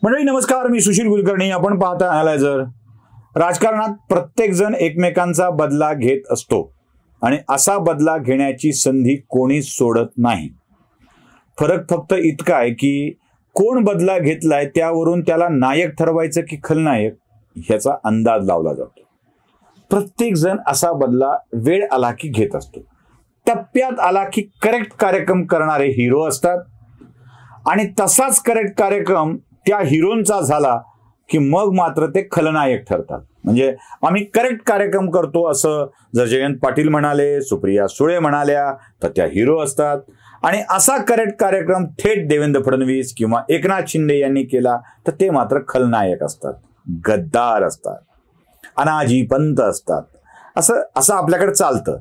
मंडळी नमस्कार, मी सुशील कुलकर्णी. आपण पाहता अनालायझर. राजकारणात प्रत्येक जण एकमेकांचा बदला घेत असतो आणि असा बदला घेण्याची संधी कोणीच सोडत नाही. फरक फक्त इतका आहे की कोण बदला घेतलाय त्यावरून त्याला नायक ठरवायचं की खलनायक ह्याचा अंदाज लावला जातो. प्रत्येक जण असा बदला वेळ आला की घेत असतो. टप्प्यात आला की करेक्ट कार्यक्रम करणारे हिरो असतात आणि तसाच करेक्ट कार्यक्रम त्या हिरोंचा झाला की मग मात्र ते खलनायक ठरतात. म्हणजे आम्ही करेक्ट कार्यक्रम करतो असं जर जयंत पाटील म्हणाले, सुप्रिया सुळे म्हणाल्या तर त्या हिरो असतात. आणि असा करेक्ट कार्यक्रम थेट देवेंद्र फडणवीस किंवा एकनाथ शिंदे यांनी केला तर ते मात्र खलनायक असतात, गद्दार असतात, अनाजी पंत असतात. असं आपल्याकडे चालतं.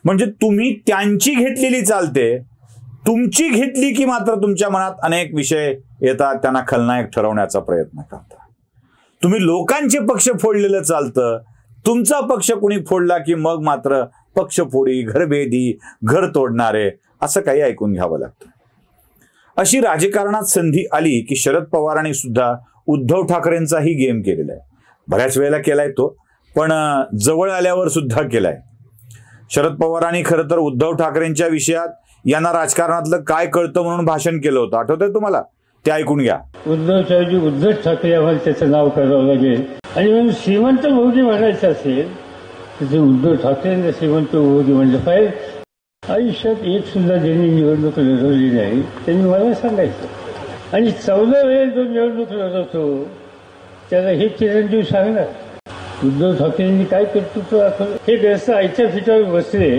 म्हणजे तुम्ही त्यांची घेतलेली चालते, तुमची घेतली की मात्र तुमच्या मनात अनेक विषय येतात, त्यांना खलनायक ठरवण्याचा प्रयत्न करता. तुम्ही लोकांचे पक्ष फोडलेलं चालतं, तुमचा पक्ष कुणी फोडला की मग मात्र पक्षफोडी, घरभेदी, घर तोडणारे असं काही ऐकून घ्यावं लागतं. अशी राजकारणात संधी आली की शरद पवारांनी सुद्धा उद्धव ठाकरेंचाही गेम केलेला आहे. बऱ्याच वेळेला केलाय तो, पण जवळ आल्यावर सुद्धा केलाय. शरद पवारांनी खरं तर उद्धव ठाकरेंच्या विषयात यांना राजकारणातलं काय कळतं म्हणून भाषण केलं होतं. आठवतंय तुम्हाला? ते ऐकून घ्या. उद्धव ठाकरे आम्हाला त्याचं नाव करावं लागेल आणि म्हणून श्रीमंत भोगी म्हणायचं असेल तर उद्धव ठाकरेंना श्रीमंत भोगी म्हणलं पाहिजे. आयुष्यात एक सुद्धा ज्यांनी निवडणूक लढवली नाही त्यांनी मला सांगायचं. आणि 14 वेळेस जो निवडणूक लढवतो त्याला हे चिरंजीव सांगणार उद्धव ठाकरेंनी काय कर्तृत्व दाखवलं. हे व्यस्त आयच्या फिटावर बसले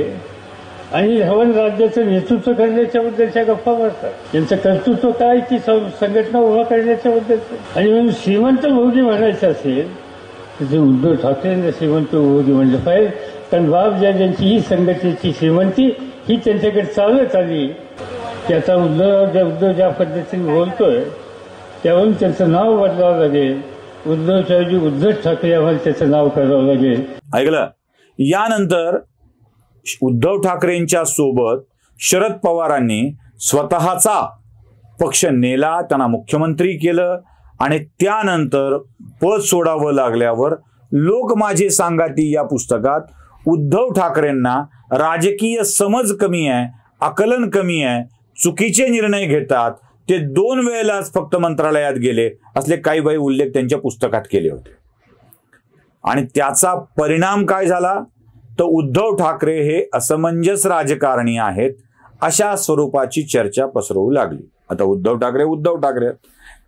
आणि हवन राज्याचं नेतृत्व करण्याच्याबद्दलच्या गप्पा मारतात. त्यांचं कर्तृत्व काय ती संघटना उभा करण्याच्याबद्दलचं. आणि म्हणून श्रीमंत भोगी म्हणायचं असेल तर उद्धव ठाकरेंना श्रीमंत भोगी म्हणलं पाहिजे. कारण बाप ज्यांची ही संघटनेची श्रीमंती ही त्यांच्याकडे चालत आली की आता उद्धव ज्या पद्धतीने बोलतोय त्यावरून त्यांचं नाव बदलावं लागेल. उद्धव ठाकरे आम्हाला त्याचं नाव करावं लागेल. ऐकलं? यानंतर उद्धव ठाकरेंच्या सोबत शरद पवारांनी स्वतःचा पक्ष नेला, त्यांना मुख्यमंत्री केलं आणि त्यानंतर पद सोडावं लागल्यावर लोक माझे सांगाती या पुस्तकात उद्धव ठाकरेंना राजकीय समज कमी आहे, आकलन कमी आहे, चुकीचे निर्णय घेतात, ते 2 वेळेलाच फक्त मंत्रालयात गेले असले काही काही उल्लेख त्यांच्या पुस्तकात केले होते. आणि त्याचा परिणाम काय झाला तर उद्धव ठाकरे हे असमंजस राजकारणी आहेत अशा स्वरूपाची चर्चा पसरवू लागली. आता उद्धव ठाकरे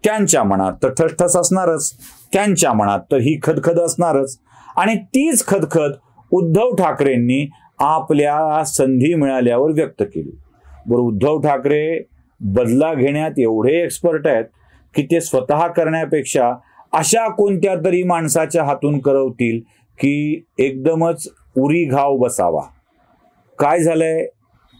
त्यांच्या मनात तर ठसठस असणारच, त्यांच्या मनात तर ही खदखद असणारच. आणि तीच खदखद उद्धव ठाकरेंनी आपल्या संधी मिळाल्यावर व्यक्त केली. बरं, उद्धव ठाकरे बदला घेण्यात एवढे एक्सपर्ट आहेत की ते स्वतः करण्यापेक्षा अशा कोणत्या तरी माणसाच्या हातून करवतील की एकदमच उरी घाव बसावा. काय झालंय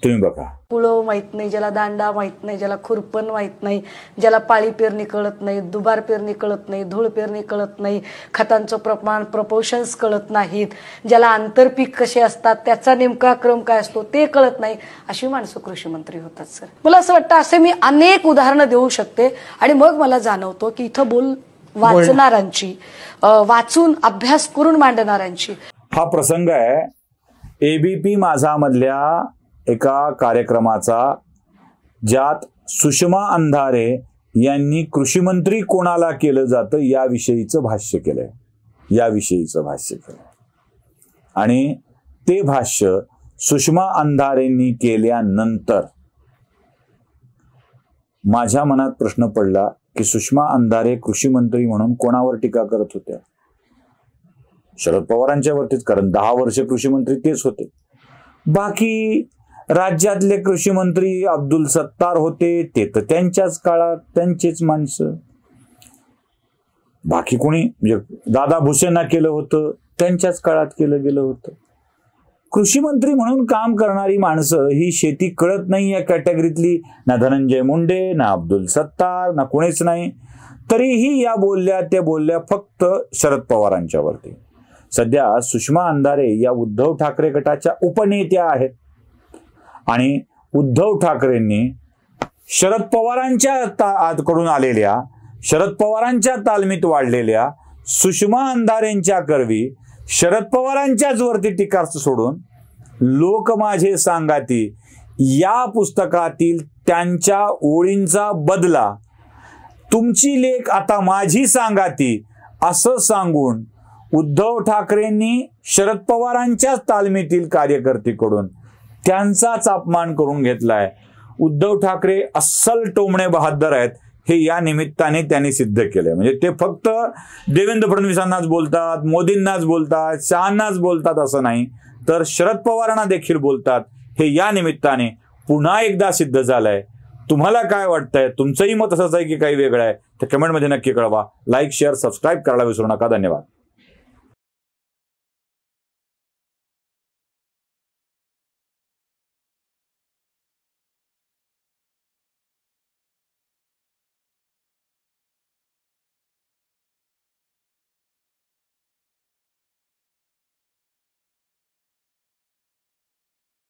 तुम्ही बघा. पुळव माहित नाही, ज्याला दांडा माहित नाही, ज्याला खुरपण माहित नाही, ज्याला पाळी पेरणी कळत नाही, दुबार पेरणी कळत नाही, धूळ पेरणी कळत नाही, खतांचं प्रमाण, प्रपोर्शन्स कळत नाहीत, ज्याला आंतरपीक कसे असतात त्याचा नेमका क्रम काय असतो ते कळत नाही, अशी माणसं कृषी मंत्री होतात. सर, मला असं वाटतं असे मी अनेक उदाहरणं देऊ शकते. आणि मग मला जाणवतो की इथं वाचणाऱ्यांची, वाचून अभ्यास करून मांडणाऱ्यांची हा प्रसंग आहे एबीपी माझा मधल्या एका कार्यक्रमाचा, ज्यात सुषमा अंधारे यांनी कृषी मंत्री कोणाला केलं जातं याविषयीचं भाष्य केलंय. आणि ते भाष्य सुषमा अंधारेंनी केल्यानंतर माझ्या मनात प्रश्न पडला की सुषमा अंधारे कृषी मंत्री म्हणून कोणावर टीका करत होत्या? शरद पवारांच्या वरतीच, कारण 10 वर्ष कृषी मंत्री तेच होते. बाकी राज्यातले कृषी मंत्री अब्दुल सत्तार होते, ते तर त्यांच्याच काळात त्यांचेच माणसं. बाकी कोणी, म्हणजे दादा भुसेंना केलं होतं, त्यांच्याच काळात केलं गेलं होतं. कृषी मंत्री म्हणून काम करणारी माणसं ही शेती कळत नाही या कॅटेगरीतली ना धनंजय मुंडे, ना अब्दुल सत्तार, ना कोणीच नाही. तरीही या बोलल्या फक्त शरद पवारांच्यावरती. सध्या सुषमा अंधारे या उद्धव ठाकरे गटाच्या उपनेत्या आहेत आणि उद्धव ठाकरेंनी शरद पवारांच्या कडून आलेल्या शरद पवारांच्या तालमीत वाढलेल्या सुषमा अंधारेंच्या करवी शरद पवारांच्याच वरती टीका सोडून लोक माझे सांगाती या पुस्तकातील त्यांच्या ओळींचा बदला तुमची लेक आता माझी सांगाती असं सांगून उद्धव ठाकरेंनी शरद पवारांच्या तालमीतील कार्यकर्त्यांकडून त्यांचाच अपमान करून घेतलाय. उद्धव ठाकरे अस्सल टोमणे बहादर आहेत हे या निमित्ताने त्यांनी सिद्ध केलंय. म्हणजे ते फक्त देवेंद्र फडणवीसांनाच बोलतात, मोदींनाच बोलतात, शहांनाच बोलतात असं नाही, तर शरद पवारांना देखील बोलतात हे या निमित्ताने पुन्हा एकदा सिद्ध झालंय. तुम्हाला काय वाटतंय? तुमचंही मत असंच आहे की काही वेगळं आहे? तर कमेंटमध्ये नक्की कळवा. लाईक, शेअर, सबस्क्राईब करायला विसरू नका. धन्यवाद.